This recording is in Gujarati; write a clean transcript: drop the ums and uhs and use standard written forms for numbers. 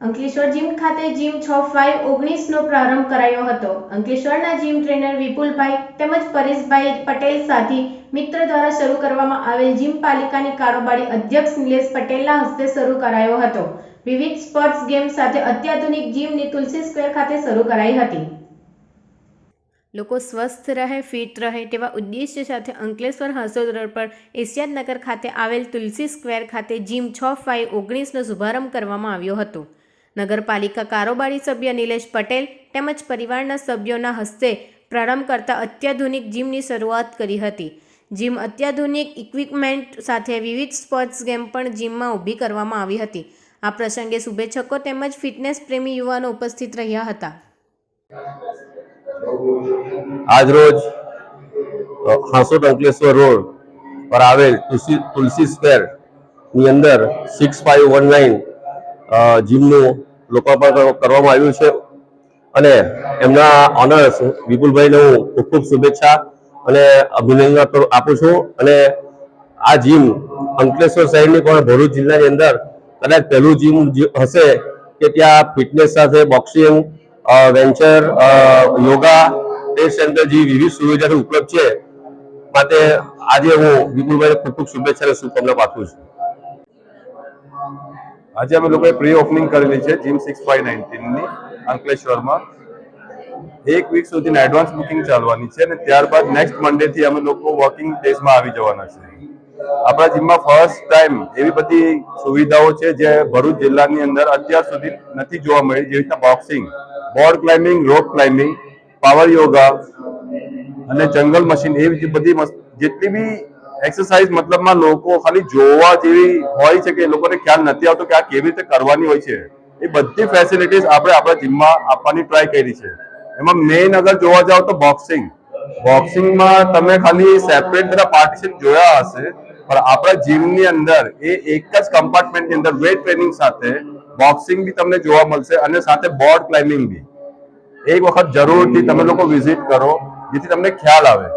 અંકલેશ્વર જીમ ખાતે જીમ 6/5/19નો પ્રારંભ કરાયો હતો। અંકલેશ્વરના જીમ ટ્રેનર વિપુલભાઈ તેમજ પરેશભાઈ પટેલ સાથી મિત્ર દ્વારા શરૂ કરવામાં આવેલ જીમ પાલિકાની કારોબારી અધ્યક્ષ નિલેશ પટેલના હસ્તે શરૂ કરાયો હતો। વિવિધ સ્પોર્ટ્સ ગેમ સાથે અત્યાધુનિક જીમની તુલસી સ્ક્વેર ખાતે શરૂ કરાઈ હતી। લોકો સ્વસ્થ રહે, ફિટ રહે તેવા ઉદ્દેશ્ય સાથે અંકલેશ્વર હાંસોદ રોડ પર એશિયાદનગર ખાતે આવેલ તુલસી સ્ક્વેર ખાતે જીમ 6/5/19નો શુભારંભ કરવામાં આવ્યો હતો। નગરપાલિકા કારોબારી સભ્ય નિલેશ પટેલ તેમજ પરિવારના સભ્યોના હસ્તે પ્રારંભ કરતા અત્યાધુનિક જીમની શરૂઆત કરી હતી। જીમ અત્યાધુનિક ઇક્વિપમેન્ટ સાથે વિવિધ સ્પોર્ટ્સ ગેમ પણ જીમમાં ઊભી કરવામાં આવી હતી। આ પ્રસંગે શુભેચ્છકો તેમજ ફિટનેસ પ્રેમી યુવાનો ઉપસ્થિત રહ્યા હતા। આજરોજ હાંસોદ અંકલેશ્વર રોડ પર આવેલ તુલસી સ્ક્વેર ની અંદર 6/5/19 જીમનું લોકાર્પણ કરવામાં આવ્યું છે અને એમના ઓનર્સ વિપુલભાઈને હું ખૂબ ખૂબ શુભેચ્છા અને અભિનંદન આપું છું। અને આ જીમ અંકલેશ્વર શહેરની પણ ભરૂચ જિલ્લાની અંદર કદાચ પહેલું જીમ હશે કે ત્યાં ફિટનેસ સાથે બોક્સિંગ, વેન્ચર, યોગા ટેસ્ટ સેન્ટર જેવી વિવિધ સુવિધાઓ ઉપલબ્ધ છે। માટે આજે હું વિપુલભાઈને ખૂબ ખૂબ શુભેચ્છા અને શુભકામના પાઠવું છું। આજે અમે લોકોએ પ્રી ઓપનિંગ કરેલી છે જીમ 6/5/19ની અંકલેશ્વરમાં। એક વીક સુધીની એડવાન્સ બુકિંગ ચાલવાની છે અને ત્યારબાદ નેક્સ્ટ મંડે થી અમે લોકો વોકિંગ ડેઝમાં આવી જવાના છે। આપણા જીમમાં ફર્સ્ટ ટાઈમ એવી બધી સુવિધાઓ છે જે ભરૂચ જિલ્લાની અંદર અત્યાર સુધી નથી જોવા મળી, જેવી રીતે બોક્સિંગ, બોર્ડ ક્લાઇમ્બિંગ, રોપ ક્લાઇમ્બિંગ, પાવર યોગા અને જંગલ મશીન, એવી બધી જેટલી બી એક્સરસાઇઝ મતલબમાં લોકો ખાલી જોવા જેવી હોય છે કે એ લોકોને ખ્યાલ નથી આવતો કે આ કેવી રીતે કરવાની હોય છે, એ બધી ફેસિલિટીઝ આપણે આપણા જીમમાં આપવાની ટ્રાય કરી છે। એમાં મેઇન અગર જોવા જાવ તો બોક્સિંગમાં તમે ખાલી સેપરેટ બધા પાર્ટીશન જોયા હશે, પણ આપણા જીમની અંદર એ એક જ કમ્પાર્ટમેન્ટની અંદર વેટ ટ્રેનિંગ સાથે બોક્સિંગ બી તમને જોવા મળશે અને સાથે બોર્ડ ક્લાઇમ્બિંગ બી। એક વખત જરૂરથી તમે લોકો વિઝિટ કરો જેથી તમને ખ્યાલ આવે।